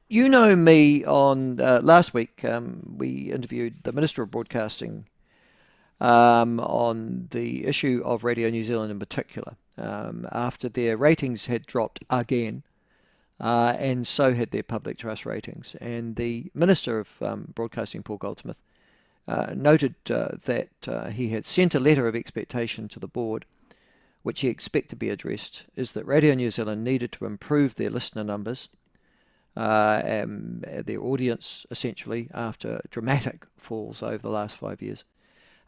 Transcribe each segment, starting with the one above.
You know me on last week. We interviewed the Minister of Broadcasting on the issue of Radio New Zealand in particular, after their ratings had dropped again, and so had their public trust ratings. And the Minister of Broadcasting, Paul Goldsmith, noted that he had sent a letter of expectation to the board, which he expected to be addressed, is that Radio New Zealand needed to improve their listener numbers, their audience essentially after dramatic falls over the last 5 years,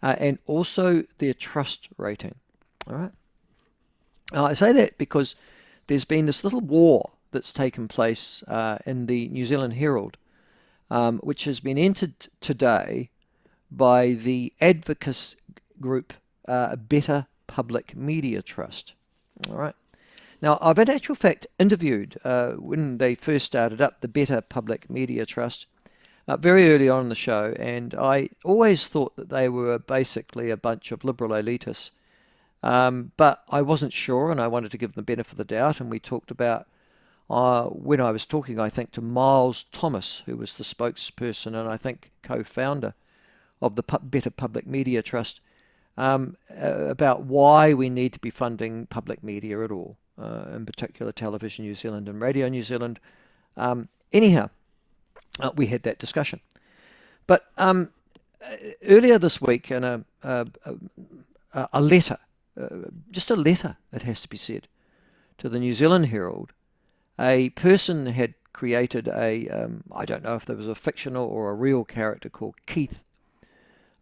and also their trust rating. All right. I say that because there's been this little war that's taken place in the New Zealand Herald, which has been entered today by the advocacy group Better Public Media Trust. All right. Now, I've in actual fact interviewed when they first started up the Better Public Media Trust very early on in the show, and I always thought that they were basically a bunch of liberal elitists. But I wasn't sure, and I wanted to give them the benefit of the doubt, and we talked about when I was talking, I think, to Miles Thomas, who was the spokesperson and I think co-founder of the Better Public Media Trust, about why we need to be funding public media at all, in particular Television New Zealand and Radio New Zealand. Anyhow, we had that discussion. But earlier this week, in a letter, just a letter, it has to be said, to the New Zealand Herald, a person had created I don't know if there was a fictional or a real character called Keith,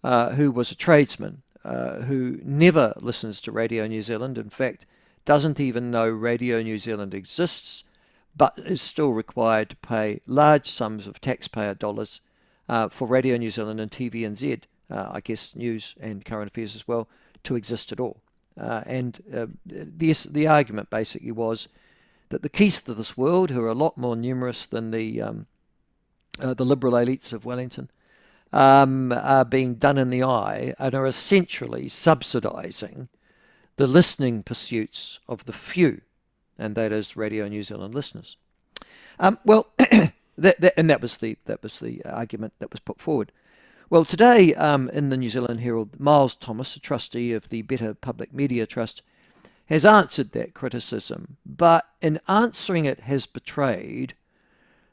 who was a tradesman, who never listens to Radio New Zealand, in fact, doesn't even know Radio New Zealand exists, but is still required to pay large sums of taxpayer dollars for Radio New Zealand and TVNZ, I guess news and current affairs as well, to exist at all. The argument basically was that the Keiths of this world, who are a lot more numerous than the liberal elites of Wellington, are being done in the eye and are essentially subsidising the listening pursuits of the few, and that is Radio New Zealand listeners. Well, that was the argument that was put forward. Well, today in the New Zealand Herald, Miles Thomas, a trustee of the Better Public Media Trust, has answered that criticism, but in answering it has betrayed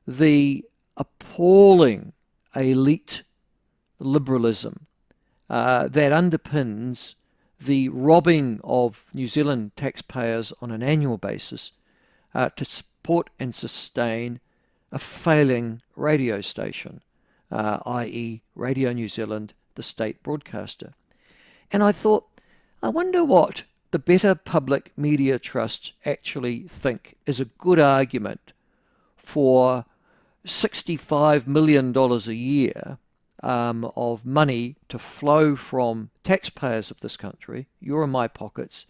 the appalling elite liberalism that underpins the robbing of New Zealand taxpayers on an annual basis to support and sustain a failing radio station, i.e. Radio New Zealand, the state broadcaster. And I thought, I wonder what the Better Public Media Trust actually think is a good argument for $65 million a year of money to flow from taxpayers of this country, your and my pockets,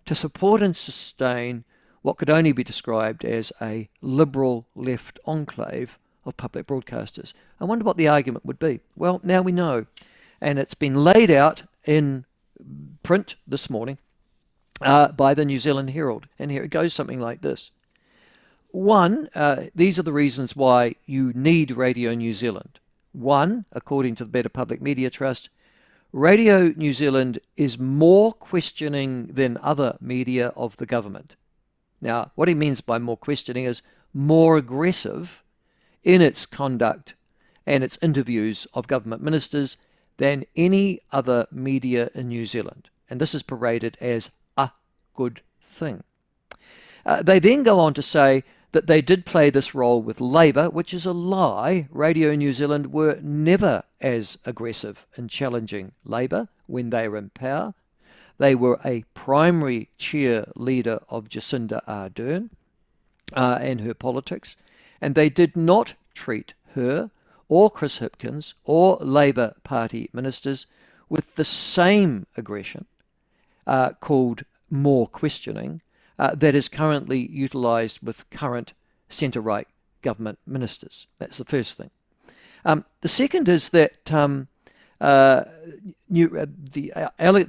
to support and sustain what could only be described as a liberal left enclave of public broadcasters. I wonder what the argument would be. Well, now we know, and it's been laid out in print this morning by the New Zealand Herald, and here it goes, something like this. One, these are the reasons why you need Radio New Zealand. One, according to the Better Public Media Trust, Radio New Zealand is more questioning than other media of the government. Now, what he means by more questioning is more aggressive in its conduct and its interviews of government ministers than any other media in New Zealand. And this is paraded as a good thing. They then go on to say that they did play this role with Labour, which is a lie. Radio New Zealand were never as aggressive in challenging Labour when they were in power. They were a primary cheerleader of Jacinda Ardern and her politics, and they did not treat her or Chris Hipkins or Labour Party ministers with the same aggression called more questioning that is currently utilised with current centre-right government ministers. That's the first thing. The second is that the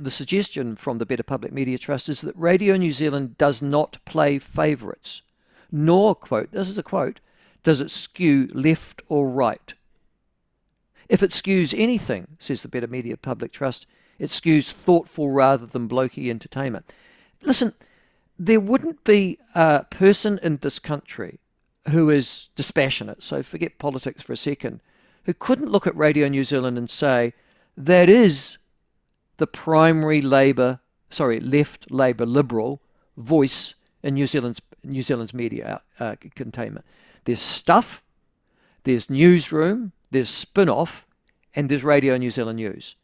suggestion from the Better Public Media Trust is that Radio New Zealand does not play favourites, nor, quote, this is a quote, does it skew left or right? If it skews anything, says the Better Media Public Trust, it skews thoughtful rather than blokey entertainment. Listen, there wouldn't be a person in this country who is dispassionate, so forget politics for a second, who couldn't look at Radio New Zealand and say, that is the primary left Labour Liberal voice in New Zealand's media containment. There's Stuff, there's Newsroom, there's Spin-Off, and there's Radio New Zealand News.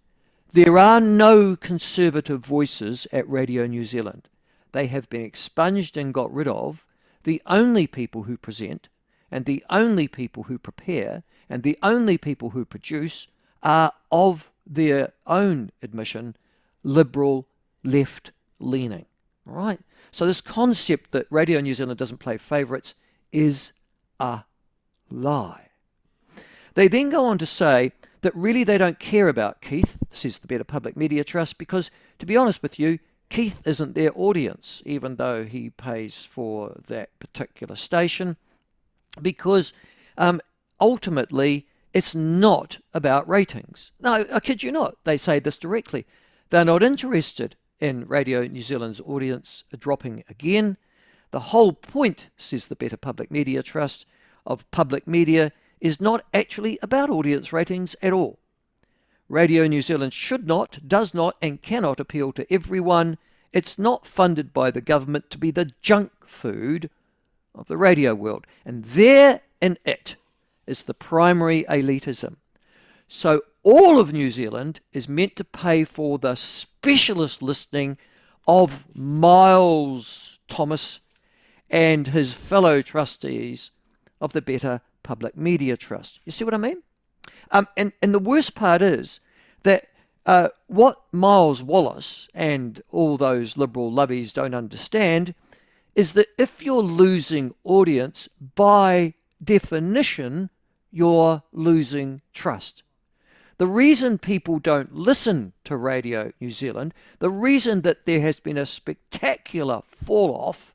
There are no conservative voices at Radio New Zealand. They have been expunged and got rid of. The only people who present, and the only people who prepare, and the only people who produce are of their own admission, liberal, left-leaning. All right? So this concept that Radio New Zealand doesn't play favourites is a lie. They then go on to say that really they don't care about Keith, says the Better Public Media Trust, because, to be honest with you, Keith isn't their audience, even though he pays for that particular station, because ultimately it's not about ratings. No, I kid you not. They say this directly. They're not interested in Radio New Zealand's audience dropping again. The whole point, says the Better Public Media Trust, of public media is not actually about audience ratings at all. Radio New Zealand should not, does not, and cannot appeal to everyone. It's not funded by the government to be the junk food of the radio world. And there in it is the primary elitism. So all of New Zealand is meant to pay for the specialist listening of Miles Thomas and his fellow trustees of the Better Public Media Trust. You see what I mean? And the worst part is that what Miles Wallace and all those liberal lubbies don't understand is that if you're losing audience, by definition, you're losing trust. The reason people don't listen to Radio New Zealand, the reason that there has been a spectacular fall-off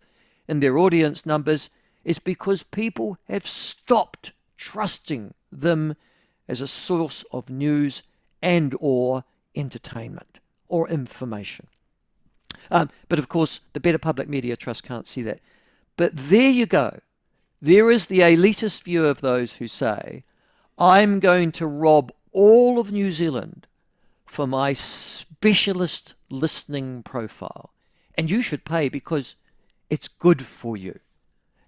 in their audience numbers, is because people have stopped trusting them as a source of news and or entertainment or information. But of course, the Better Public Media Trust can't see that. But there you go. There is the elitist view of those who say, I'm going to rob all of New Zealand for my specialist listening profile. And you should pay because it's good for you.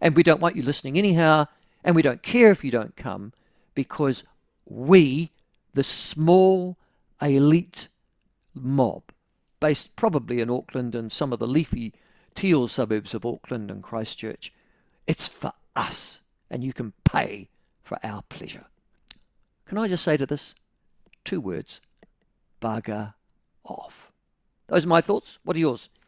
And we don't want you listening anyhow, and we don't care if you don't come, because we, the small elite mob, based probably in Auckland and some of the leafy teal suburbs of Auckland and Christchurch, it's for us, and you can pay for our pleasure. Can I just say to this? 2 words. Bugger off. Those are my thoughts. What are yours?